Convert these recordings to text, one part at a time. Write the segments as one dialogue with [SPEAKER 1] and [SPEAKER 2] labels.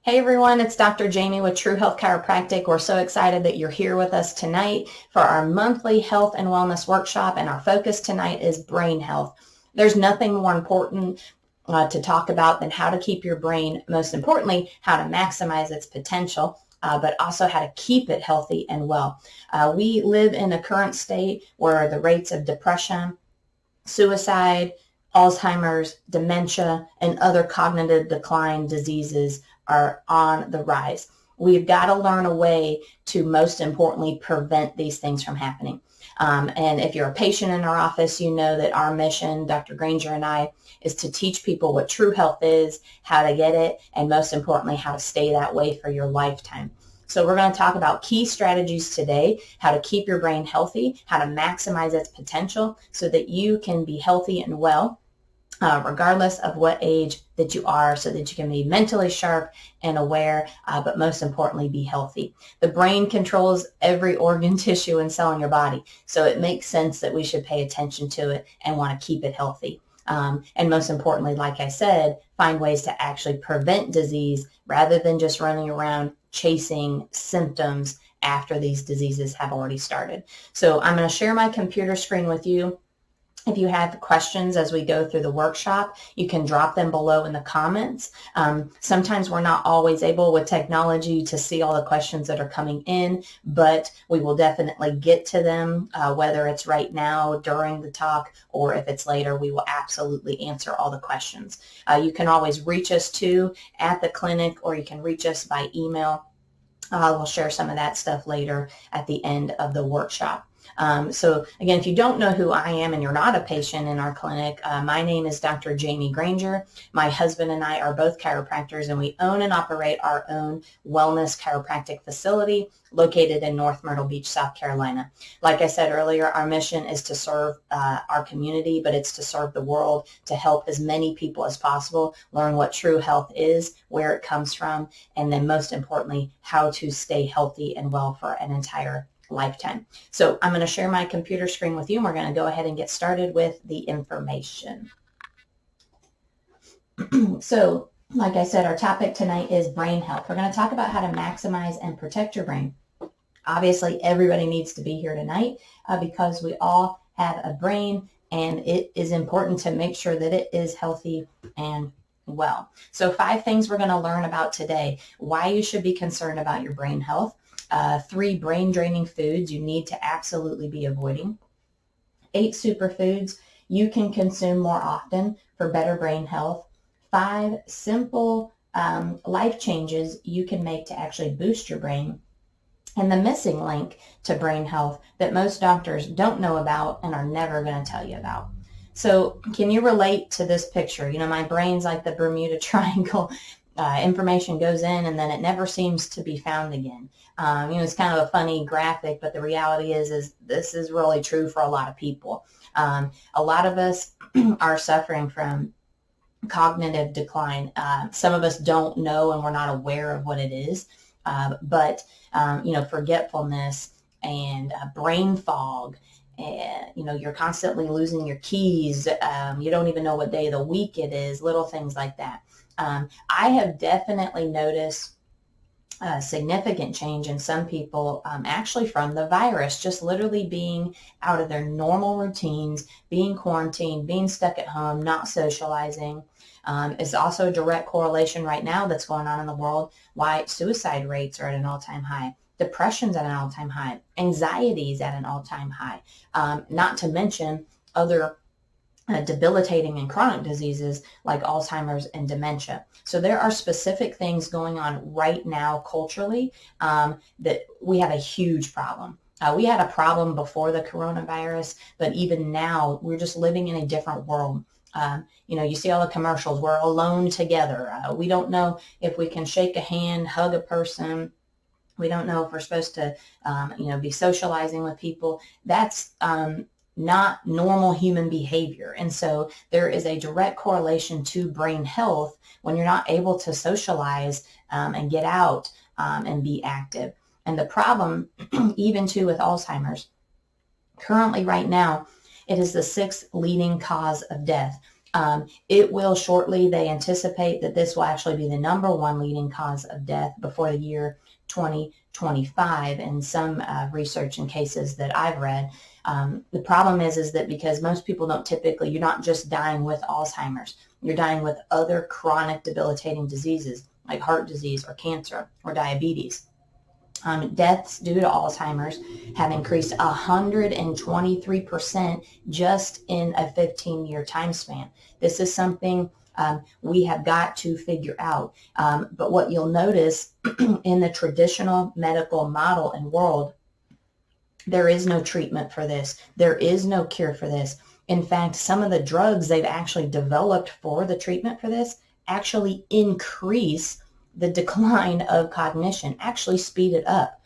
[SPEAKER 1] Hey everyone, it's Dr. Jamie with True Health Chiropractic. We're so excited that you're here with us tonight for our monthly health and wellness workshop, and our focus tonight is brain health. There's nothing more important to talk about than how to keep your brain, most importantly, how to maximize its potential, but also how to keep it healthy and well. We live in a current state where the rates of depression, suicide, Alzheimer's, dementia, and other cognitive decline diseases are on the rise. We've got to learn a way to, most importantly, prevent these things from happening. And if you're a patient in our office, you know that our mission, Dr. Granger and I, is to teach people what true health is, how to get it, and most importantly, how to stay that way for your lifetime. So we're going to talk about key strategies today, how to keep your brain healthy, how to maximize its potential so that you can be healthy and well, regardless of what age that you are, so that you can be mentally sharp and aware, but most importantly, be healthy. The brain controls every organ, tissue, and cell in your body, so it makes sense that we should pay attention to it and want to keep it healthy. And most importantly, like I said, find ways to actually prevent disease rather than just running around chasing symptoms after these diseases have already started. So I'm going to share my computer screen with you. If you have questions as we go through the workshop, you can drop them below in the comments. Sometimes we're not always able with technology to see all the questions that are coming in, but we will definitely get to them, whether it's right now during the talk or if it's later, we will absolutely answer all the questions. You can always reach us too at the clinic, or you can reach us by email. We'll share some of that stuff later at the end of the workshop. So again, if you don't know who I am and you're not a patient in our clinic, my name is Dr. Jamie Granger. My husband and I are both chiropractors, and we own and operate our own wellness chiropractic facility located in North Myrtle Beach, South Carolina. Like I said earlier, our mission is to serve our community, but it's to serve the world, to help as many people as possible learn what true health is, where it comes from, and then most importantly, how to stay healthy and well for an entire lifetime. So I'm going to share my computer screen with you, and we're going to go ahead and get started with the information. So like I said, our topic tonight is brain health. We're going to talk about how to maximize and protect your brain. Obviously, everybody needs to be here tonight because we all have a brain, and it is important to make sure that it is healthy and well. So 5 things we're going to learn about today: why you should be concerned about your brain health, 3 brain-draining foods you need to absolutely be avoiding, 8 superfoods you can consume more often for better brain health, 5 simple life changes you can make to actually boost your brain, and the missing link to brain health that most doctors don't know about and are never going to tell you about. So can you relate to this picture? You know, my brain's like the Bermuda Triangle. Information goes in and then it never seems to be found again. It's kind of a funny graphic, but the reality is this is really true for a lot of people. A lot of us are suffering from cognitive decline. Some of us don't know and we're not aware of what it is, but forgetfulness and brain fog. You're constantly losing your keys. You don't even know what day of the week it is, little things like that. I have definitely noticed a significant change in some people, actually from the virus, just literally being out of their normal routines, being quarantined, being stuck at home, not socializing. It's also a direct correlation right now that's going on in the world why suicide rates are at an all-time high. Depression's at an all-time high. Anxiety is at an all-time high. Not to mention other debilitating and chronic diseases like Alzheimer's and dementia. So there are specific things going on right now culturally that we have a huge problem. We had a problem before the coronavirus, but even now we're just living in a different world. You see all the commercials, we're alone together. We don't know if we can shake a hand, hug a person. We don't know if we're supposed to, be socializing with people. That's not normal human behavior. And so there is a direct correlation to brain health when you're not able to socialize and get out and be active. And the problem, even too, with Alzheimer's, currently right now, it is the 6th leading cause of death. It will shortly, they anticipate that this will actually be the #1 leading cause of death before the year 2025 in some research and cases that I've read. The problem is that because most people don't typically, you're not just dying with Alzheimer's, you're dying with other chronic debilitating diseases like heart disease or cancer or diabetes. Deaths due to Alzheimer's have increased 123% just in a 15-year time span. This is something we have got to figure out. But what you'll notice in the traditional medical model and world, there is no treatment for this. There is no cure for this. In fact, some of the drugs they've actually developed for the treatment for this actually increase the decline of cognition, actually speed it up.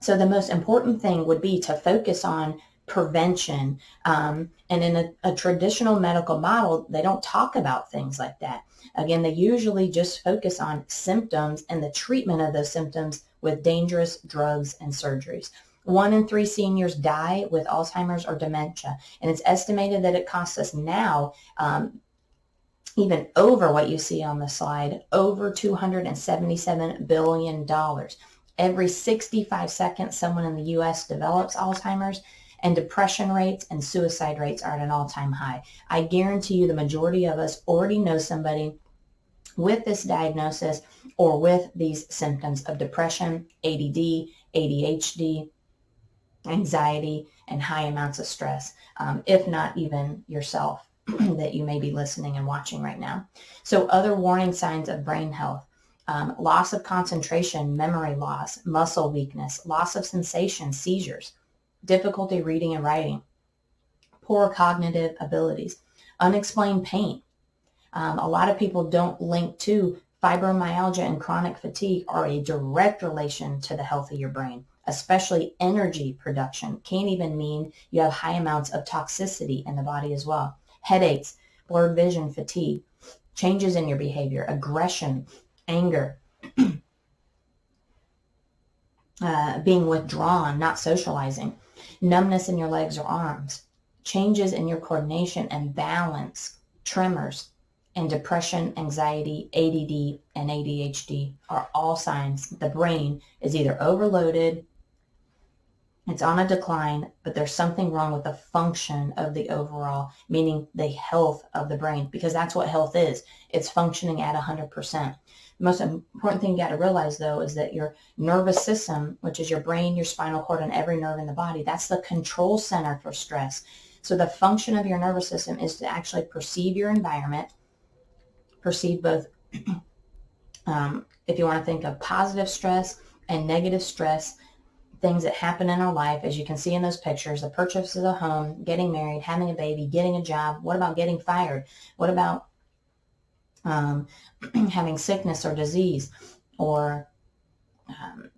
[SPEAKER 1] So the most important thing would be to focus on prevention. And in a traditional medical model, they don't talk about things like that. Again, they usually just focus on symptoms and the treatment of those symptoms with dangerous drugs and surgeries. 1 in 3 seniors die with Alzheimer's or dementia, and it's estimated that it costs us now even over what you see on the slide, over $277 billion. Every 65 seconds, someone in the U.S. develops Alzheimer's, and depression rates and suicide rates are at an all-time high. I guarantee you the majority of us already know somebody with this diagnosis or with these symptoms of depression, ADD, ADHD, anxiety, and high amounts of stress, if not even yourself that you may be listening and watching right now. So other warning signs of brain health: loss of concentration, memory loss, muscle weakness, loss of sensation, seizures, difficulty reading and writing, poor cognitive abilities, unexplained pain. A lot of people don't link to fibromyalgia and chronic fatigue are a direct relation to the health of your brain, especially energy production. Can't even mean you have high amounts of toxicity in the body as well. Headaches, blurred vision, fatigue, changes in your behavior, aggression, anger, being withdrawn, not socializing, numbness in your legs or arms, changes in your coordination and balance, tremors, and depression, anxiety, ADD, and ADHD are all signs the brain is either overloaded, it's on a decline, but there's something wrong with the function of the overall, meaning the health of the brain, because that's what health is. It's functioning at 100%. The most important thing you got to realize, though, is that your nervous system, which is your brain, your spinal cord, and every nerve in the body, that's the control center for stress. So the function of your nervous system is to actually perceive your environment, perceive both, if you want to think of positive stress and negative stress, things that happen in our life, as you can see in those pictures: the purchase of a home, getting married, having a baby, getting a job. What about getting fired? What about having sickness or disease, or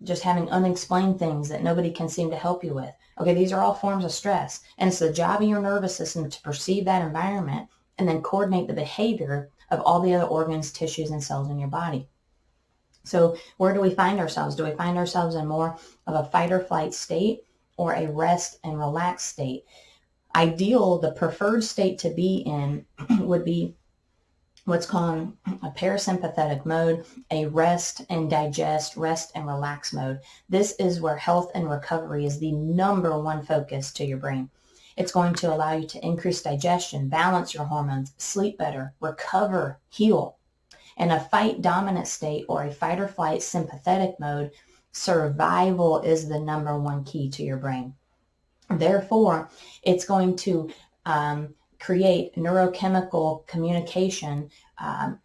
[SPEAKER 1] just having unexplained things that nobody can seem to help you with? Okay, these are all forms of stress, and it's the job of your nervous system to perceive that environment and then coordinate the behavior of all the other organs, tissues, and cells in your body. So where do we find ourselves? Do we find ourselves in more of a fight or flight state or a rest and relax state? Ideal, the preferred state to be in would be what's called a parasympathetic mode, a rest and digest, rest and relax mode. This is where health and recovery is the #1 focus to your brain. It's going to allow you to increase digestion, balance your hormones, sleep better, recover, heal. In a fight dominant state or a fight or flight sympathetic mode, survival is the #1 key to your brain. Therefore, it's going to create neurochemical communication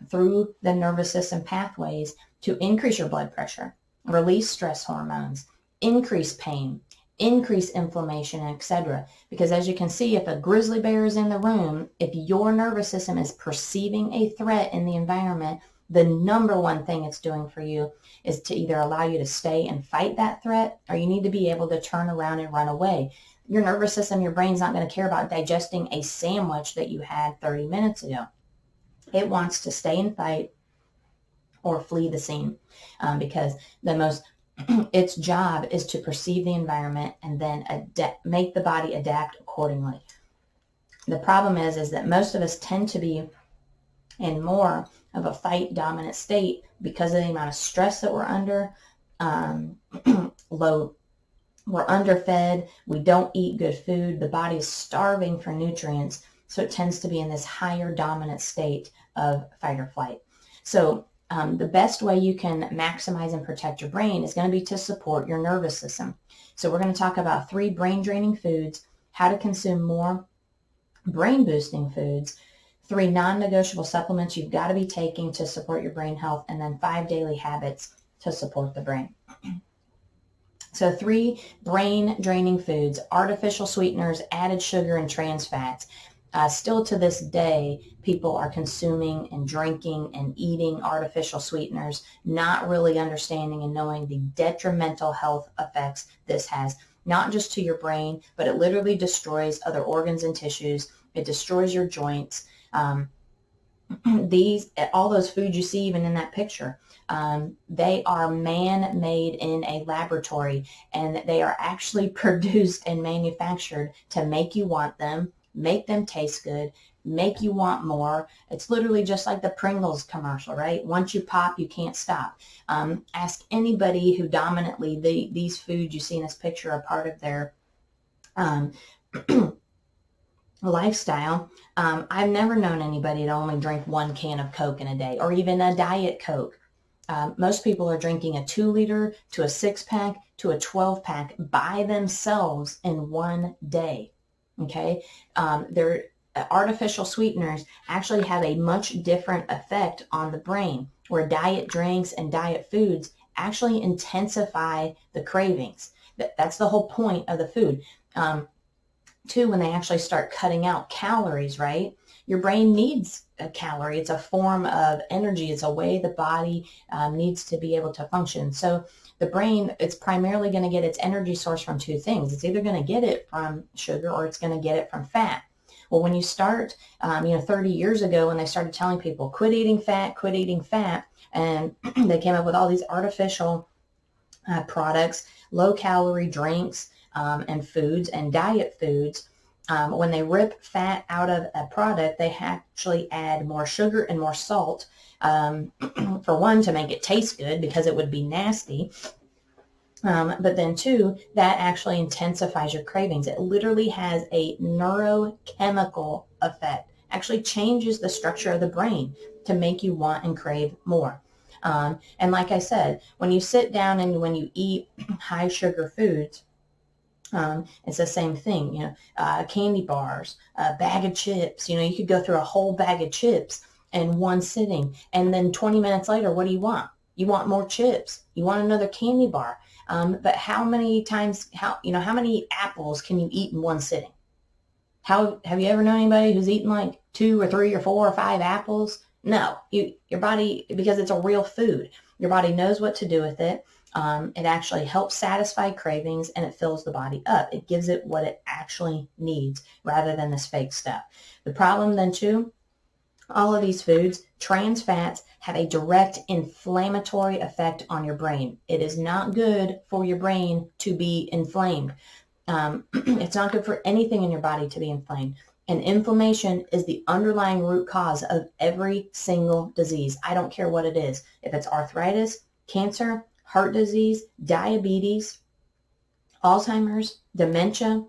[SPEAKER 1] through the nervous system pathways to increase your blood pressure, release stress hormones, increase pain, increase inflammation, etc. Because as you can see, if a grizzly bear is in the room, if your nervous system is perceiving a threat in the environment, the #1 thing it's doing for you is to either allow you to stay and fight that threat, or you need to be able to turn around and run away. Your nervous system, your brain's not going to care about digesting a sandwich that you had 30 minutes ago. It wants to stay and fight or flee the scene, because its job is to perceive the environment and then make the body adapt accordingly. The problem is that most of us tend to be in more of a fight dominant state because of the amount of stress that we're under, we're underfed, we don't eat good food, the body is starving for nutrients, so it tends to be in this higher dominant state of fight or flight. So the best way you can maximize and protect your brain is going to be to support your nervous system. So we're going to talk about 3 brain draining foods, how to consume more brain boosting foods, 3 non-negotiable supplements you've got to be taking to support your brain health, and then 5 daily habits to support the brain. So 3 brain draining foods: artificial sweeteners, added sugar, and trans fats. Still to this day, people are consuming and drinking and eating artificial sweeteners, not really understanding and knowing the detrimental health effects this has, not just to your brain, but it literally destroys other organs and tissues. It destroys your joints. All those foods you see even in that picture, they are man-made in a laboratory, and they are actually produced and manufactured to make you want them, make them taste good, make you want more. It's literally just like the Pringles commercial, right? Once you pop, you can't stop. Ask anybody who dominantly these foods you see in this picture are part of their lifestyle. I've never known anybody to only drink 1 can of Coke in a day, or even a Diet Coke. Most people are drinking a 2-liter to a 6-pack to a 12-pack by themselves in 1 day. Okay, their artificial sweeteners actually have a much different effect on the brain, where diet drinks and diet foods actually intensify the cravings. That's the whole point of the food. Too, when they actually start cutting out calories, right? Your brain needs a calorie. It's a form of energy. It's a way the body needs to be able to function. So the brain, it's primarily going to get its energy source from 2 things. It's either going to get it from sugar or it's going to get it from fat. Well, when you start, 30 years ago when they started telling people, quit eating fat, and they came up with all these artificial products, low-calorie drinks, and foods and diet foods. When they rip fat out of a product, they actually add more sugar and more salt, for one, to make it taste good because it would be nasty. But then 2, that actually intensifies your cravings. It literally has a neurochemical effect, actually changes the structure of the brain to make you want and crave more. And like I said, when you sit down and when you eat high sugar foods, it's the same thing, candy bars, a bag of chips. You could go through a whole bag of chips in 1 sitting, and then 20 minutes later, what do you want? You want more chips. You want another candy bar. But how many many apples can you eat in 1 sitting? Have you ever known anybody who's eaten like 2 or 3 or 4 or 5 apples? No, your body, because it's a real food, your body knows what to do with it. It actually helps satisfy cravings, and it fills the body up. It gives it what it actually needs rather than this fake stuff. The problem then too, all of these foods, trans fats, have a direct inflammatory effect on your brain. It is not good for your brain to be inflamed. It's not good for anything in your body to be inflamed. And inflammation is the underlying root cause of every single disease. I don't care what it is. If it's arthritis, cancer, heart disease, diabetes, Alzheimer's, dementia,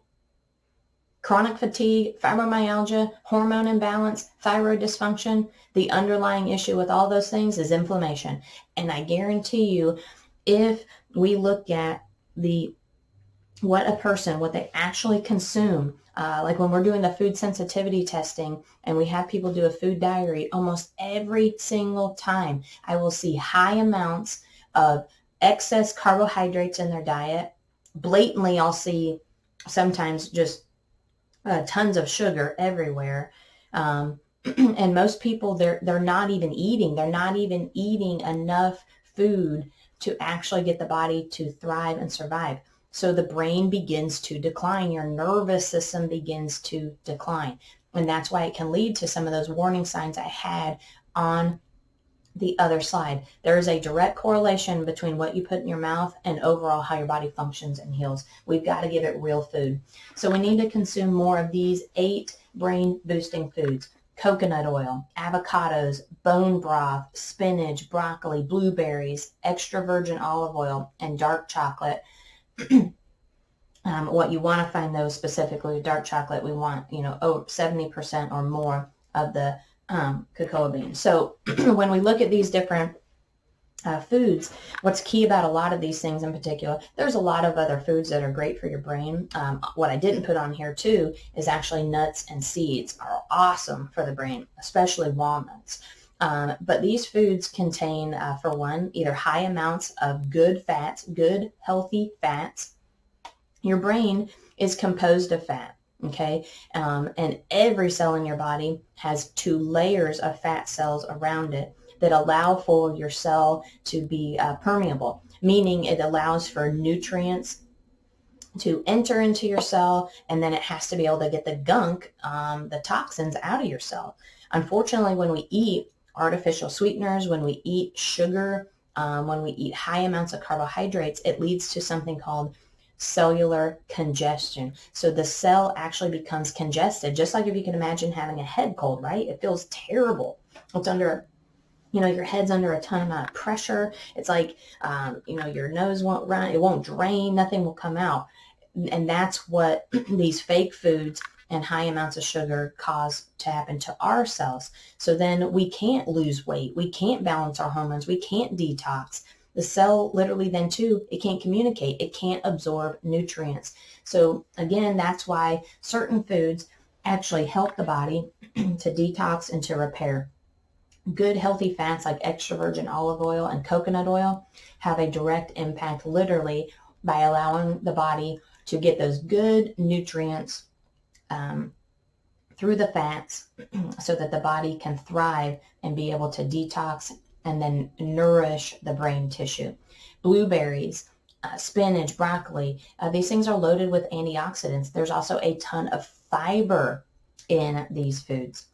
[SPEAKER 1] chronic fatigue, fibromyalgia, hormone imbalance, thyroid dysfunction, the underlying issue with all those things is inflammation. And I guarantee you, if we look at what they actually consume, like when we're doing the food sensitivity testing and we have people do a food diary, almost every single time I will see high amounts of excess carbohydrates in their diet. Blatantly, I'll see sometimes just tons of sugar everywhere. And most people, they're not even eating enough food to actually get the body to thrive and survive. So the brain begins to decline. Your nervous system begins to decline. And that's why it can lead to some of those warning signs I had on the other slide. There is a direct correlation between what you put in your mouth and overall how your body functions and heals. We've got to give it real food. So we need to consume more of these 8 brain boosting foods: coconut oil, avocados, bone broth, spinach, broccoli, blueberries, extra virgin olive oil, and dark chocolate. What you want to find, though, specifically with dark chocolate, we want, 70% or more of the cocoa beans. So when we look at these different foods, what's key about a lot of these things in particular, there's a lot of other foods that are great for your brain. What I didn't put on here too is actually nuts and seeds are awesome for the brain, especially walnuts. But these foods contain, for one, either high amounts of good fats, good healthy fats. Your brain is composed of fat, okay? And every cell in your body has 2 layers of fat cells around it that allow for your cell to be permeable, meaning it allows for nutrients to enter into your cell, and then it has to be able to get the gunk, the toxins out of your cell. Unfortunately, when we eat artificial sweeteners, when we eat sugar, when we eat high amounts of carbohydrates, it leads to something called cellular congestion. So the cell actually becomes congested, just like if you can imagine having a head cold, right? It feels terrible. It's under, your head's under a ton amount of pressure. It's like, your nose won't run, it won't drain, nothing will come out. And that's what these fake foods and high amounts of sugar cause to happen to our cells. So then we can't lose weight. We can't balance our hormones. We can't detox. The cell literally then too, it can't communicate. It can't absorb nutrients. So again, that's why certain foods actually help the body to detox and to repair. Good healthy fats like extra virgin olive oil and coconut oil have a direct impact literally by allowing the body to get those good nutrients through the fats so that the body can thrive and be able to detox and then nourish the brain tissue. Blueberries, spinach, broccoli, these things are loaded with antioxidants. There's also a ton of fiber in these foods.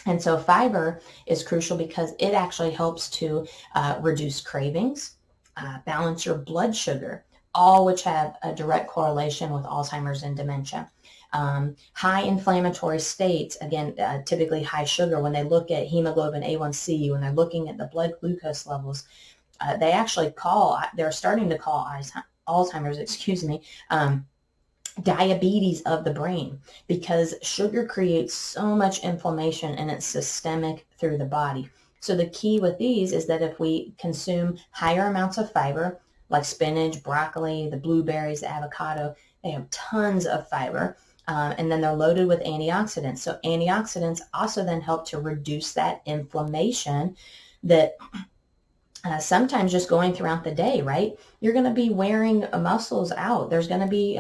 [SPEAKER 1] And so fiber is crucial because it actually helps to reduce cravings, balance your blood sugar, all which have a direct correlation with Alzheimer's and dementia. High inflammatory states, again, typically high sugar, when they look at hemoglobin A1C, when they're looking at the blood glucose levels, they're starting to call Alzheimer's, diabetes of the brain, because sugar creates so much inflammation and it's systemic through the body. So the key with these is that if we consume higher amounts of fiber, like spinach, broccoli, the blueberries, the avocado, they have tons of fiber. And then they're loaded with antioxidants. So antioxidants also then help to reduce that inflammation that sometimes just going throughout the day, right? You're going to be wearing muscles out. There's going to be,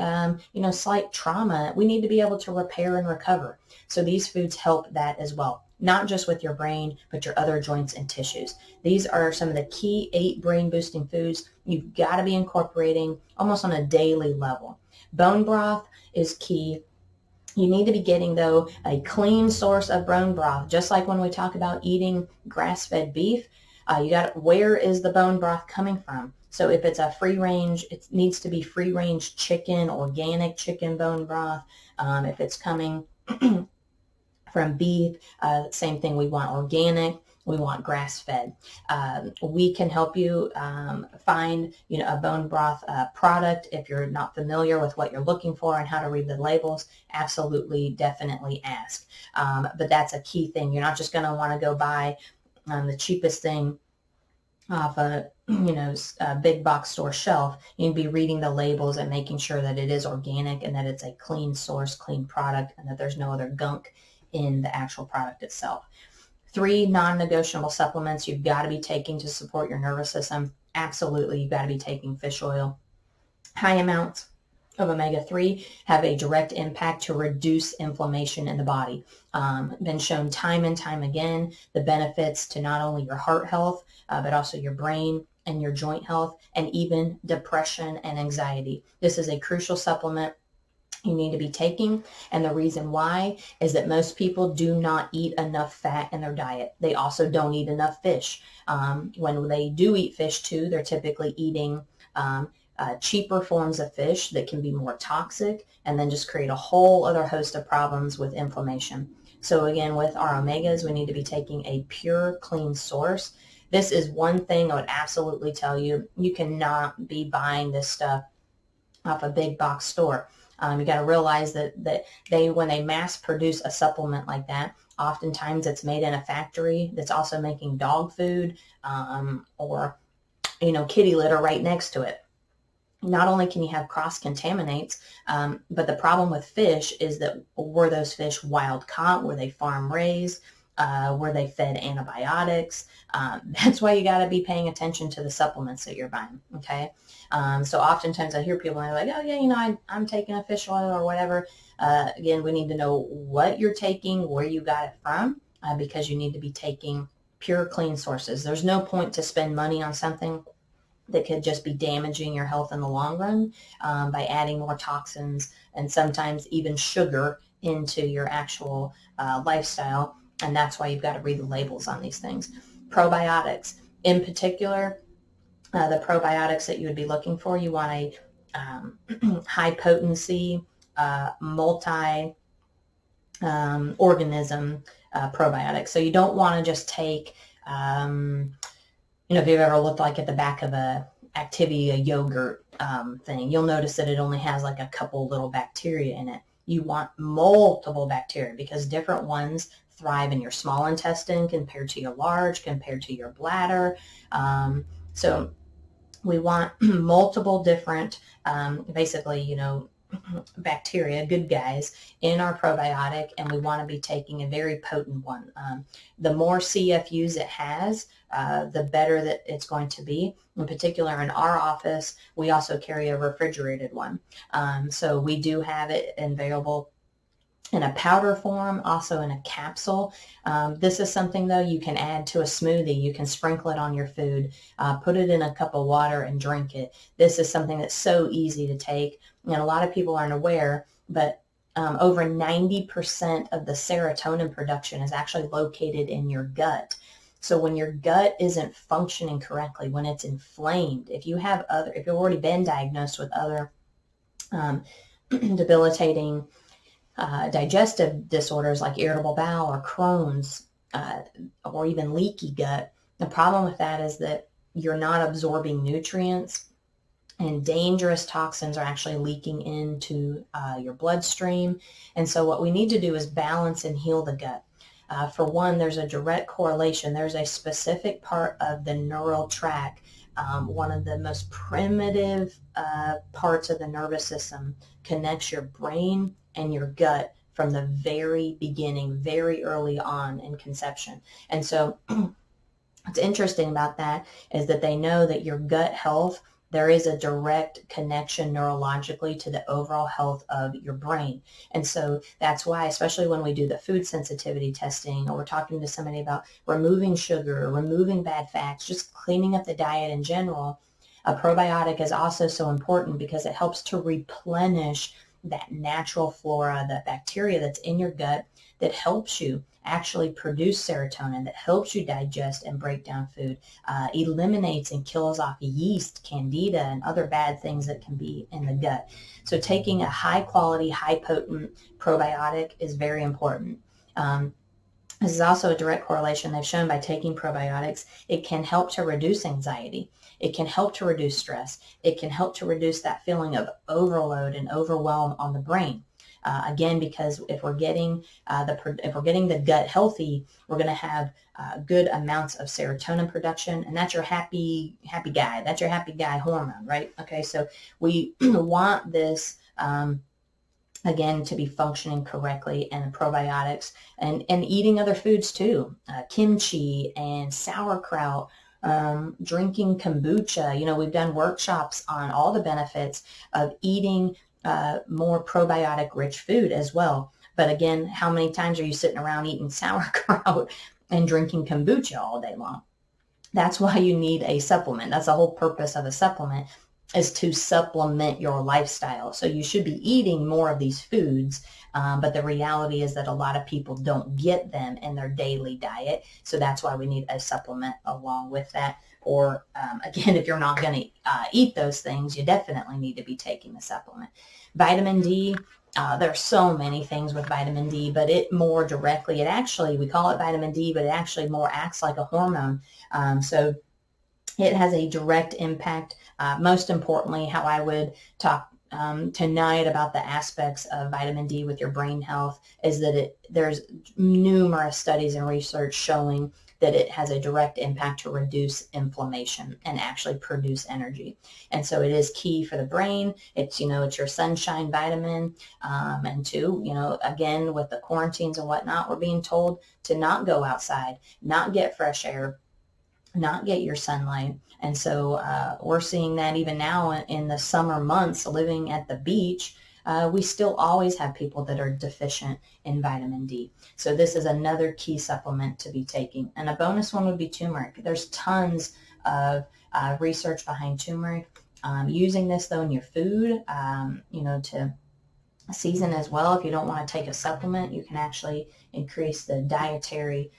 [SPEAKER 1] slight trauma. We need to be able to repair and recover. So these foods help that as well, not just with your brain, but your other joints and tissues. These are some of the key 8 brain boosting foods you've got to be incorporating almost on a daily level. Bone broth is key. You need to be getting, though, a clean source of bone broth. Just like when we talk about eating grass-fed beef, where is the bone broth coming from? So if it's a free range, it needs to be free range chicken, organic chicken bone broth. If it's coming from beef, same thing. We want organic. We want grass-fed. We can help you find, a bone broth product. If you're not familiar with what you're looking for and how to read the labels, absolutely, definitely ask. But that's a key thing. You're not just going to want to go buy the cheapest thing off a big box store shelf. You need to be reading the labels and making sure that it is organic and that it's a clean source, clean product, and that there's no other gunk in the actual product itself. 3 non-negotiable supplements you've got to be taking to support your nervous system. Absolutely, you've got to be taking fish oil. High amounts of omega-3 have a direct impact to reduce inflammation in the body. Been shown time and time again the benefits to not only your heart health, but also your brain and your joint health, and even depression and anxiety. This is a crucial supplement you need to be taking, and the reason why is that most people do not eat enough fat in their diet. They also don't eat enough fish. When they do eat fish too, they're typically eating cheaper forms of fish that can be more toxic and then just create a whole other host of problems with inflammation. So again, with our omegas, we need to be taking a pure, clean source. This is one thing I would absolutely tell you. You cannot be buying this stuff off a big box store. You got to realize that when they mass produce a supplement like that, oftentimes it's made in a factory that's also making dog food or kitty litter right next to it. Not only can you have cross-contaminates, but the problem with fish is that were those fish wild caught? Were they farm raised? Were they fed antibiotics? That's why you got to be paying attention to the supplements that you're buying, okay? So oftentimes I hear people and they're like, oh yeah, I'm taking a fish oil or whatever. Again, we need to know what you're taking, where you got it from, because you need to be taking pure, clean sources. There's no point to spend money on something that could just be damaging your health in the long run by adding more toxins and sometimes even sugar into your actual lifestyle. And that's why you've got to read the labels on these things. Probiotics. In particular, the probiotics that you would be looking for, you want a high potency, multi-organism probiotic. So you don't want to just take if you've ever looked like at the back of a Activia yogurt thing, you'll notice that it only has like a couple little bacteria in it. You want multiple bacteria because different ones thrive in your small intestine compared to your large, compared to your bladder. So we want multiple different, bacteria, good guys, in our probiotic, and we want to be taking a very potent one. The more CFUs it has, the better that it's going to be. In particular, in our office, we also carry a refrigerated one. So we do have it available in a powder form, also in a capsule. This is something, though, you can add to a smoothie. You can sprinkle it on your food, put it in a cup of water and drink it. This is something that's so easy to take. And a lot of people aren't aware, but over 90% of the serotonin production is actually located in your gut. So when your gut isn't functioning correctly, when it's inflamed, if you've already been diagnosed with other debilitating digestive disorders like irritable bowel or Crohn's or even leaky gut, the problem with that is that you're not absorbing nutrients, and dangerous toxins are actually leaking into your bloodstream. And so what we need to do is balance and heal the gut. For one, there's a direct correlation. There's a specific part of the neural tract, one of the most primitive parts of the nervous system, connects your brain and your gut from the very beginning, very early on in conception. And so what's interesting about that is that they know that your gut health, there is a direct connection neurologically to the overall health of your brain. And so that's why, especially when we do the food sensitivity testing, or we're talking to somebody about removing sugar, removing bad fats, just cleaning up the diet in general, a probiotic is also so important because it helps to replenish that natural flora, the bacteria that's in your gut that helps you actually produce serotonin, that helps you digest and break down food, eliminates and kills off yeast, candida, and other bad things that can be in the gut. So taking a high quality, high potent probiotic is very important. This is also a direct correlation they've shown by taking probiotics. It can help to reduce anxiety. It can help to reduce stress. It can help to reduce that feeling of overload and overwhelm on the brain. Again, because if we're getting the gut healthy, we're going to have good amounts of serotonin production, and that's your happy guy. That's your happy guy hormone, right? Okay, so we want this again to be functioning correctly, and the probiotics and eating other foods too, kimchi and sauerkraut. Drinking kombucha. We've done workshops on all the benefits of eating more probiotic rich food as well. But again, how many times are you sitting around eating sauerkraut and drinking kombucha all day long? That's why you need a supplement. That's the whole purpose of a supplement, is to supplement your lifestyle. So you should be eating more of these foods, but the reality is that a lot of people don't get them in their daily diet. So that's why we need a supplement along with that. or again, if you're not going to eat those things, you definitely need to be taking the supplement. Vitamin D, there's so many things with vitamin D, but it more directly, we call it vitamin D, but it actually more acts like a hormone. So it has a direct impact. Most importantly, how I would talk tonight about the aspects of vitamin D with your brain health is that there's numerous studies and research showing that it has a direct impact to reduce inflammation and actually produce energy. And so it is key for the brain. It's your sunshine vitamin. And two, again, with the quarantines and whatnot, we're being told to not go outside, not get fresh air, not get your sunlight. And so we're seeing that even now in the summer months, living at the beach, we still always have people that are deficient in vitamin D. So this is another key supplement to be taking. And a bonus one would be turmeric. There's tons of research behind turmeric. Using this though in your food, to season as well. If you don't want to take a supplement, you can actually increase the dietary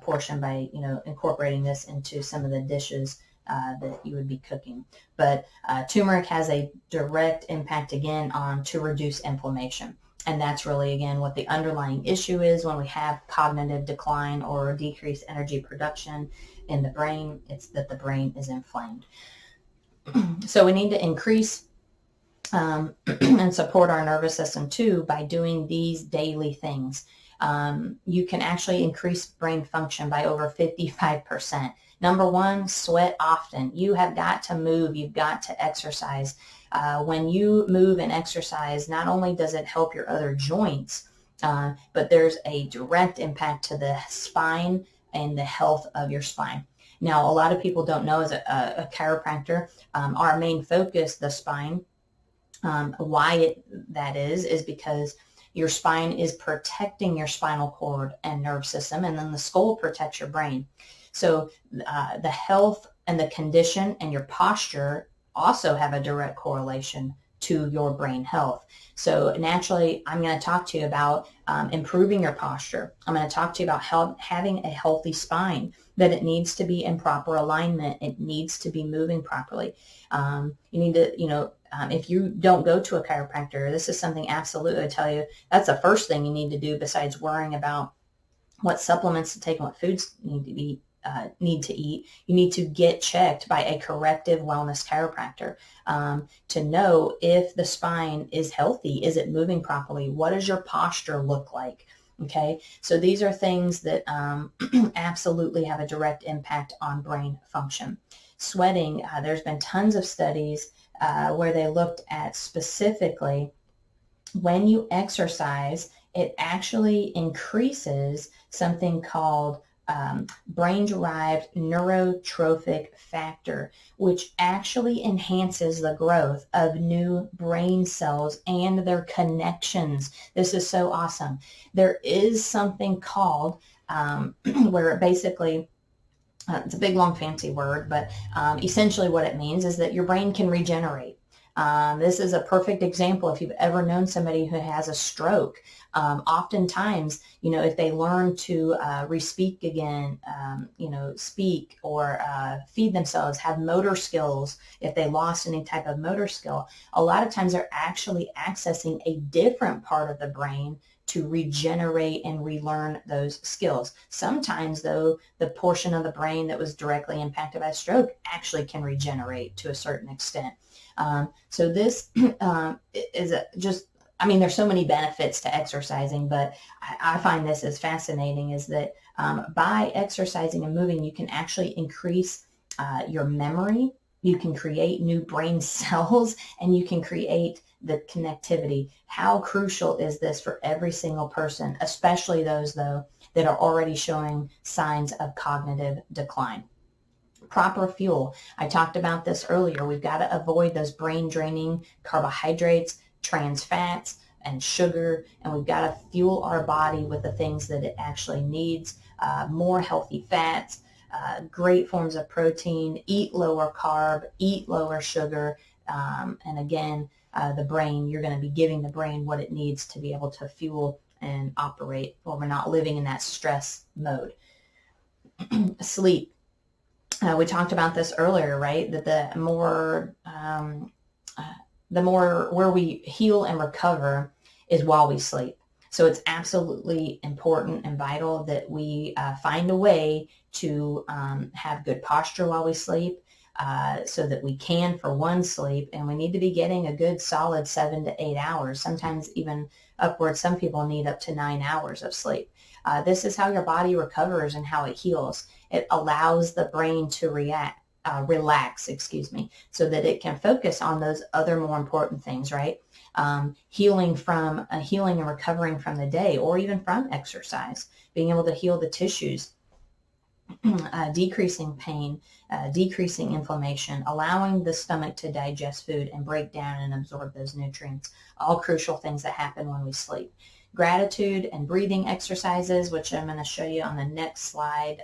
[SPEAKER 1] portion by incorporating this into some of the dishes that you would be cooking. But turmeric has a direct impact again to reduce inflammation. And that's really, again, what the underlying issue is when we have cognitive decline or decreased energy production in the brain. It's that the brain is inflamed. So we need to increase and support our nervous system too by doing these daily things. You can actually increase brain function by over 55%. Number one, sweat often. You have got to move. You've got to exercise. When you move and exercise, not only does it help your other joints, but there's a direct impact to the spine and the health of your spine. Now, a lot of people don't know, as a chiropractor, our main focus, the spine, why that is because your spine is protecting your spinal cord and nerve system, and then the skull protects your brain. So the health and the condition and your posture also have a direct correlation to your brain health. So naturally, I'm going to talk to you about improving your posture. I'm going to talk to you about having a healthy spine, that it needs to be in proper alignment. It needs to be moving properly. You need to, if you don't go to a chiropractor, this is something absolutely I tell you, that's the first thing you need to do besides worrying about what supplements to take and what foods need to eat. You need to get checked by a corrective wellness chiropractor to know if the spine is healthy. Is it moving properly? What does your posture look like? Okay, so these are things that absolutely have a direct impact on brain function. Sweating, there's been tons of studies where they looked at specifically when you exercise, it actually increases something called brain-derived neurotrophic factor, which actually enhances the growth of new brain cells and their connections. This is so awesome. There is something called where it basically, it's a big, long, fancy word, but essentially what it means is that your brain can regenerate. This is a perfect example if you've ever known somebody who has a stroke. Oftentimes, if they learn to re-speak again, speak or feed themselves, have motor skills, if they lost any type of motor skill, a lot of times they're actually accessing a different part of the brain to regenerate and relearn those skills. Sometimes, though, the portion of the brain that was directly impacted by stroke actually can regenerate to a certain extent. So this is there's so many benefits to exercising, but I find this as fascinating is that by exercising and moving, you can actually increase your memory, you can create new brain cells, and you can create the connectivity. How crucial is this for every single person, especially those, though, that are already showing signs of cognitive decline? Proper fuel. I talked about this earlier. We've got to avoid those brain draining carbohydrates, trans fats, and sugar, and we've got to fuel our body with the things that it actually needs. More healthy fats, great forms of protein, eat lower carb, eat lower sugar, and again, the brain, you're going to be giving the brain what it needs to be able to fuel and operate while we're not living in that stress mode. Sleep. We talked about this earlier, right? That the more where we heal and recover is while we sleep. So it's absolutely important and vital that we find a way to have good posture while we sleep, so that we can, for one, sleep. And we need to be getting a good solid 7 to 8 hours, sometimes even upwards. Some people need up to 9 hours of sleep. This is how your body recovers and how it heals. It allows the brain to relax, so that it can focus on those other more important things, right? Healing and recovering from the day, or even from exercise, being able to heal the tissues, decreasing pain, decreasing inflammation, allowing the stomach to digest food and break down and absorb those nutrients, all crucial things that happen when we sleep. Gratitude and breathing exercises, which I'm going to show you on the next slide,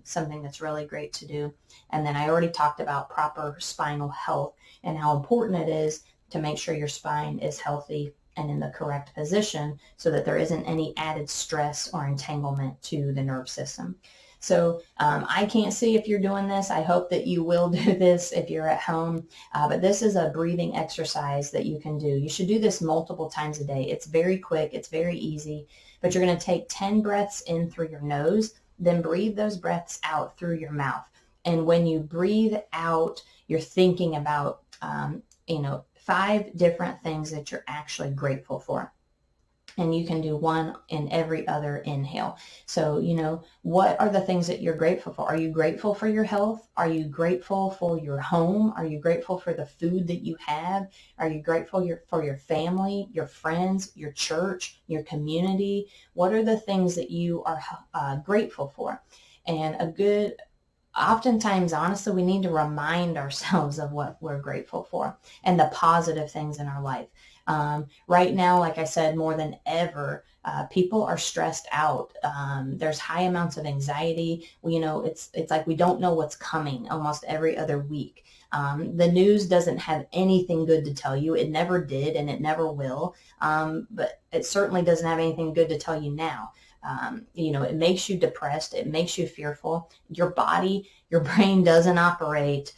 [SPEAKER 1] something that's really great to do. And then I already talked about proper spinal health and how important it is to make sure your spine is healthy and in the correct position, so that there isn't any added stress or entanglement to the nerve system. So I can't see if you're doing this. I hope that you will do this if you're at home. But this is a breathing exercise that you can do. You should do this multiple times a day. It's very quick. It's very easy. But you're going to take 10 breaths in through your nose, then breathe those breaths out through your mouth. And when you breathe out, you're thinking about, 5 different things that you're actually grateful for. And you can do one in every other inhale. So, what are the things that you're grateful for? Are you grateful for your health? Are you grateful for your home? Are you grateful for the food that you have? Are you grateful for your family, your friends, your church, your community? What are the things that you are grateful for? And oftentimes, honestly, we need to remind ourselves of what we're grateful for and the positive things in our life. Right now, like I said, more than ever, people are stressed out. There's high amounts of anxiety. It's like we don't know what's coming almost every other week. The news doesn't have anything good to tell you. It never did, and it never will. But it certainly doesn't have anything good to tell you now. It makes you depressed. It makes you fearful. Your brain doesn't operate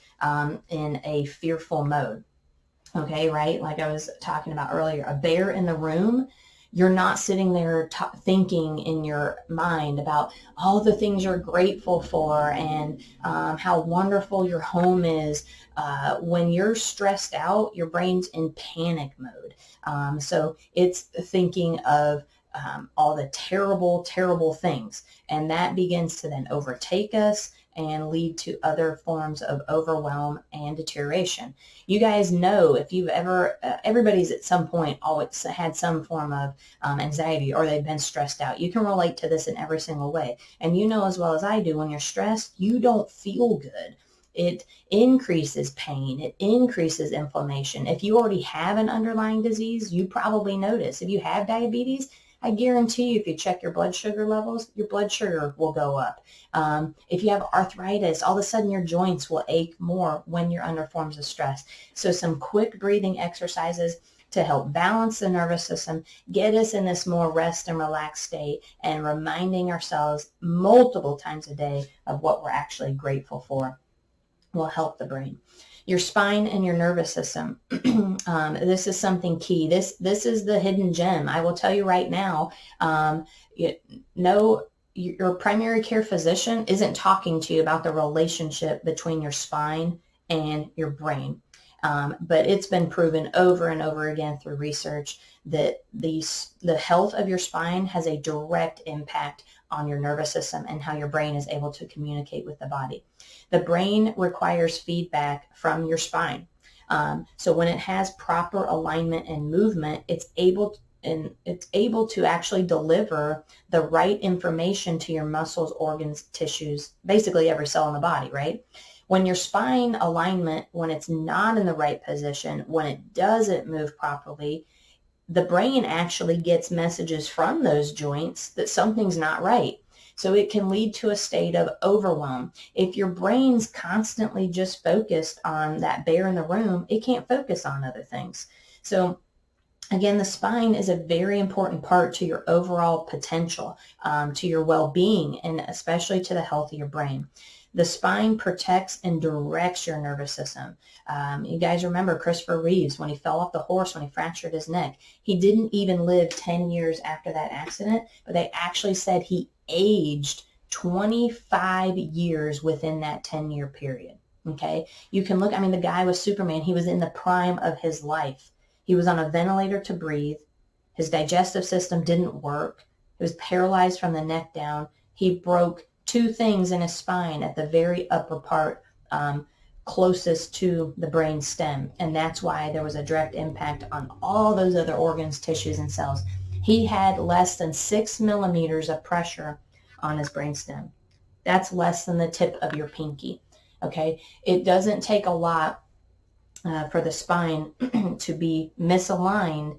[SPEAKER 1] in a fearful mode. Okay, right? Like I was talking about earlier, a bear in the room, you're not sitting there thinking in your mind about all the things you're grateful for and how wonderful your home is. When you're stressed out, your brain's in panic mode. So it's thinking of all the terrible, terrible things. And that begins to then overtake us and lead to other forms of overwhelm and deterioration. You guys know, if you've ever, everybody's at some point always had some form of anxiety, or they've been stressed out. You can relate to this in every single way. And you know as well as I do, when you're stressed, you don't feel good. It increases pain. It increases inflammation. If you already have an underlying disease, you probably notice. If you have diabetes, I guarantee you, if you check your blood sugar levels, your blood sugar will go up. If you have arthritis, all of a sudden your joints will ache more when you're under forms of stress. So some quick breathing exercises to help balance the nervous system, get us in this more rest and relaxed state, and reminding ourselves multiple times a day of what we're actually grateful for will help the brain. Your spine and your nervous system. This is something key. This is the hidden gem. I will tell you right now, your primary care physician isn't talking to you about the relationship between your spine and your brain. But it's been proven over and over again through research that the health of your spine has a direct impact on your nervous system and how your brain is able to communicate with the body. The brain requires feedback from your spine. So when it has proper alignment and movement, it's able to actually deliver the right information to your muscles, organs, tissues, basically every cell in the body, right? When your spine alignment, when it's not in the right position, when it doesn't move properly, the brain actually gets messages from those joints that something's not right. So it can lead to a state of overwhelm. If your brain's constantly just focused on that bear in the room, it can't focus on other things. So again, the spine is a very important part to your overall potential, to your well-being, and especially to the health of your brain. The spine protects and directs your nervous system. You guys remember Christopher Reeves, when he fell off the horse, when he fractured his neck. He didn't even live 10 years after that accident, but they actually said he aged 25 years within that 10-year period. Okay, you can look, I mean, the guy was Superman. He was in the prime of his life. He was on a ventilator to breathe. His digestive system didn't work. He was paralyzed from the neck down. He broke 2 things in his spine at the very upper part, closest to the brain stem. And that's why there was a direct impact on all those other organs, tissues, and cells. He had less than 6 millimeters of pressure on his brain stem. That's less than the tip of your pinky. Okay, it doesn't take a lot for the spine to be misaligned,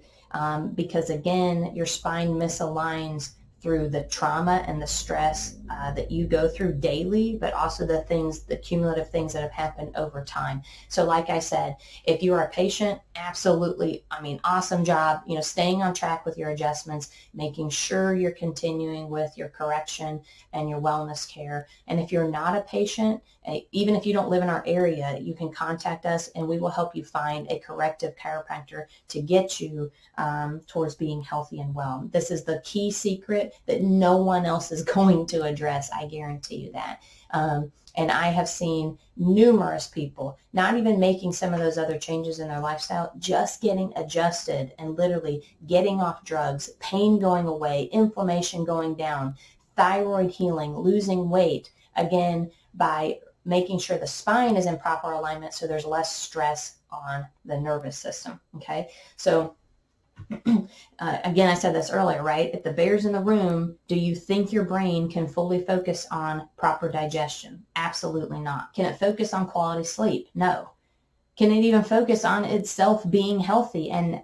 [SPEAKER 1] because again, your spine misaligns through the trauma and the stress that you go through daily, but also the cumulative things that have happened over time. So like I said, if you're a patient, absolutely, I mean, awesome job, staying on track with your adjustments, making sure you're continuing with your correction and your wellness care. And if you're not a patient, even if you don't live in our area, you can contact us and we will help you find a corrective chiropractor to get you towards being healthy and well. This is the key secret that no one else is going to address. I guarantee you that. And I have seen numerous people not even making some of those other changes in their lifestyle, just getting adjusted and literally getting off drugs, pain going away, inflammation going down, thyroid healing, losing weight, again, by making sure the spine is in proper alignment so there's less stress on the nervous system. Okay, so again, I said this earlier, right? If the bear's in the room, do you think your brain can fully focus on proper digestion? Absolutely not. Can it focus on quality sleep? No. Can it even focus on itself being healthy and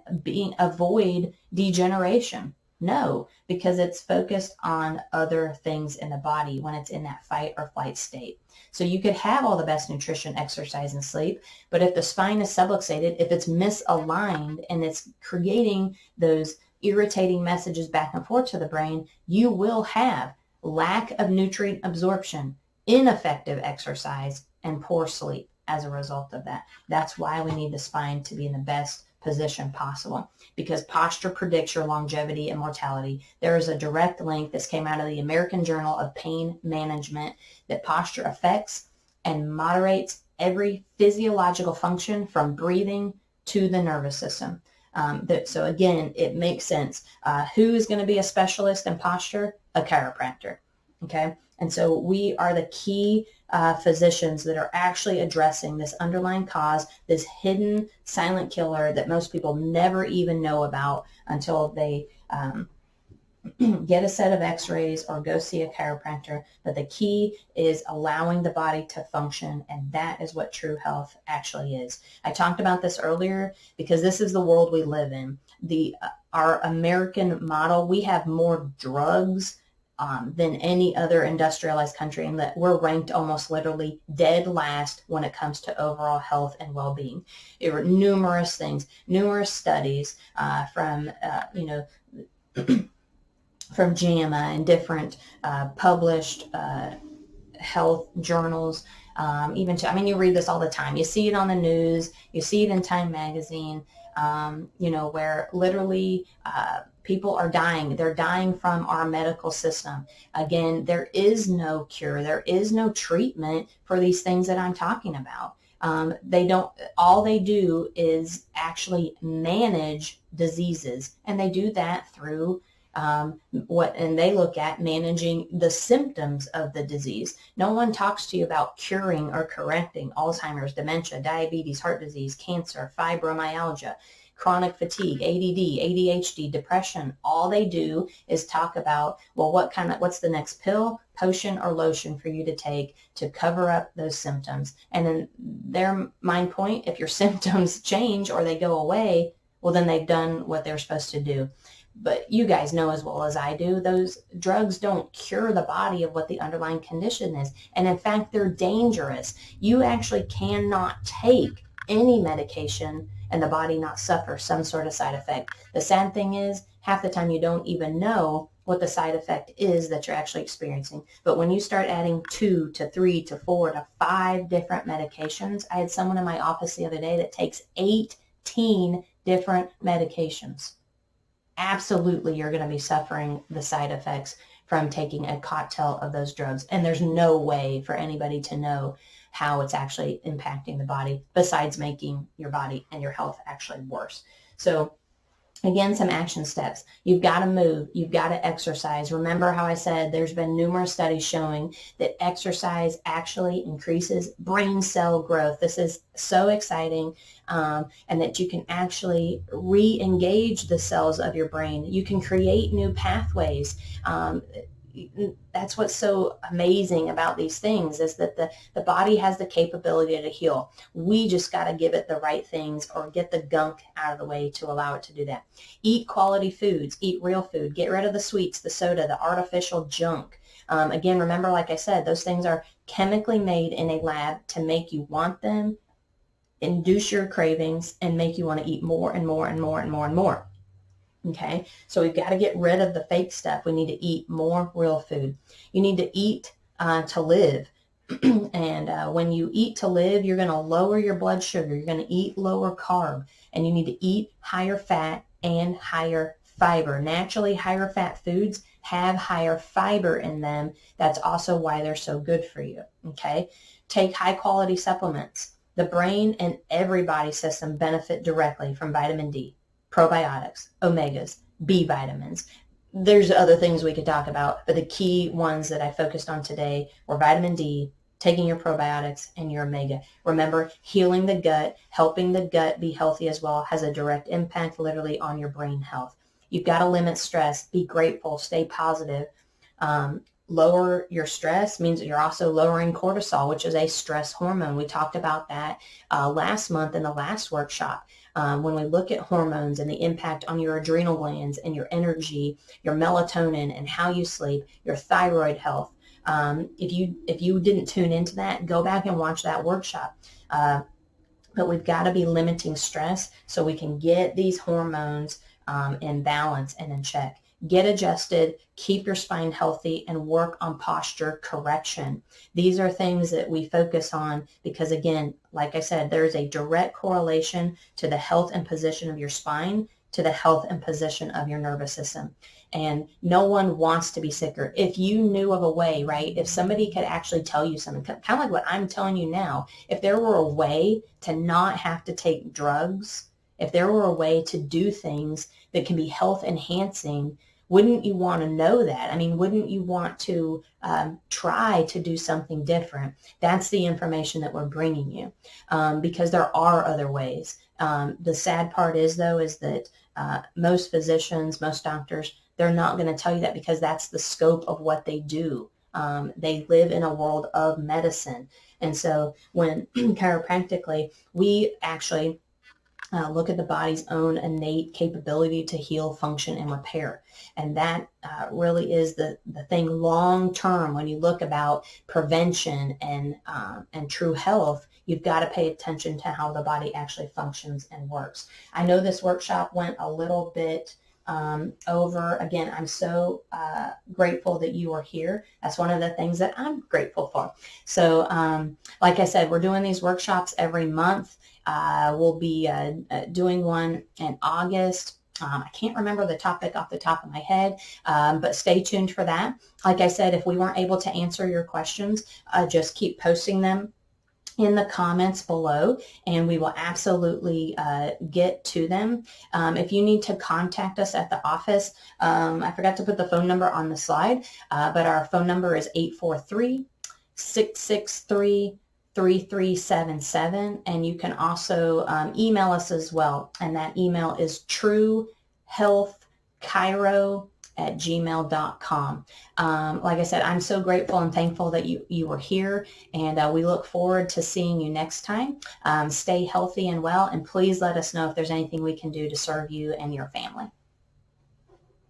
[SPEAKER 1] avoid degeneration? No, because it's focused on other things in the body when it's in that fight or flight state. So you could have all the best nutrition, exercise, and sleep, but if the spine is subluxated, if it's misaligned and it's creating those irritating messages back and forth to the brain, you will have lack of nutrient absorption, ineffective exercise, and poor sleep as a result of that. That's why we need the spine to be in the best position possible, because posture predicts your longevity and mortality. There is a direct link. This came out of the American Journal of Pain Management, that posture affects and moderates every physiological function from breathing to the nervous system. So again, it makes sense. Who is going to be a specialist in posture? A chiropractor. Okay. And so we are the key physicians that are actually addressing this underlying cause, this hidden silent killer that most people never even know about until they get a set of x-rays or go see a chiropractor. But the key is allowing the body to function, and that is what true health actually is. I talked about this earlier because this is the world we live in. Our American model, we have more drugs than any other industrialized country, and that we're ranked almost literally dead last when it comes to overall health and well-being. There were numerous things, numerous studies from from JAMA and different published health journals. You read this all the time. You see it on the news. You see it in Time magazine. Where literally people are dying. They're dying from our medical system. Again, there is no cure. There is no treatment for these things that I'm talking about. All they do is actually manage diseases, and they do that through and they look at managing the symptoms of the disease. No one talks to you about curing or correcting Alzheimer's, dementia, diabetes, heart disease, cancer, fibromyalgia, chronic fatigue, ADD, ADHD, depression. All they do is talk about, well, what's the next pill, potion, or lotion for you to take to cover up those symptoms. And in their mind point, if your symptoms change or they go away, well, then they've done what they're supposed to do. But you guys know as well as I do, those drugs don't cure the body of what the underlying condition is. And in fact, they're dangerous. You actually cannot take any medication and the body not suffer some sort of side effect. The sad thing is, half the time you don't even know what the side effect is that you're actually experiencing. But when you start adding 2 to 3 to 4 to 5 different medications, I had someone in my office the other day that takes 18 different medications. Absolutely, you're going to be suffering the side effects from taking a cocktail of those drugs. And there's no way for anybody to know how it's actually impacting the body besides making your body and your health actually worse. So again, some action steps. You've got to move. You've got to exercise. Remember how I said there's been numerous studies showing that exercise actually increases brain cell growth. This is so exciting, and that you can actually re-engage the cells of your brain. You can create new pathways. That's what's so amazing about these things, is that the body has the capability to heal. We just got to give it the right things, or get the gunk out of the way to allow it to do that. Eat quality foods, eat real food, get rid of the sweets, the soda, the artificial junk. Again, remember, like I said, those things are chemically made in a lab to make you want them, induce your cravings, and make you want to eat more and more and more and more and more. Okay, so we've got to get rid of the fake stuff. We need to eat more real food. You need to eat to live. And when you eat to live, you're going to lower your blood sugar. You're going to eat lower carb. And you need to eat higher fat and higher fiber. Naturally, higher fat foods have higher fiber in them. That's also why they're so good for you. Okay, take high quality supplements. The brain and every body system benefit directly from vitamin D, probiotics, omegas, B vitamins. There's other things we could talk about, but the key ones that I focused on today were vitamin D, taking your probiotics, and your omega. Remember, healing the gut, helping the gut be healthy as well, has a direct impact literally on your brain health. You've got to limit stress, be grateful, stay positive. Lower your stress means that you're also lowering cortisol, which is a stress hormone. We talked about that last month in the last workshop. When we look at hormones and the impact on your adrenal glands and your energy, your melatonin and how you sleep, your thyroid health. If you didn't tune into that, go back and watch that workshop. But we've got to be limiting stress so we can get these hormones in balance and in check. Get adjusted, keep your spine healthy, and work on posture correction. These are things that we focus on because, again, like I said, there's a direct correlation to the health and position of your spine, to the health and position of your nervous system. And no one wants to be sicker. If you knew of a way, right, if somebody could actually tell you something, kind of like what I'm telling you now, if there were a way to not have to take drugs, if there were a way to do things that can be health enhancing, wouldn't you want to know that? I mean, wouldn't you want to try to do something different? That's the information that we're bringing you, because there are other ways. The sad part is, though, is that most physicians, most doctors, they're not going to tell you that because that's the scope of what they do. They live in a world of medicine. And so when chiropractically, we actually look at the body's own innate capability to heal, function, and repair. And that really is the thing long term. When you look about prevention and true health, you've got to pay attention to how the body actually functions and works. I know this workshop went a little bit over. Again, I'm so grateful that you are here. That's one of the things that I'm grateful for. So like I said, we're doing these workshops every month. We'll be doing one in August. I can't remember the topic off the top of my head, but stay tuned for that. Like I said, if we weren't able to answer your questions, just keep posting them in the comments below, and we will absolutely get to them. If you need to contact us at the office, I forgot to put the phone number on the slide, but our phone number is 843-663-3377, and you can also email us as well, and that email is truehealthchiro@gmail.com. Like I said, I'm so grateful and thankful that you were here, and we look forward to seeing you next time. Stay healthy and well, and please let us know if there's anything we can do to serve you and your family.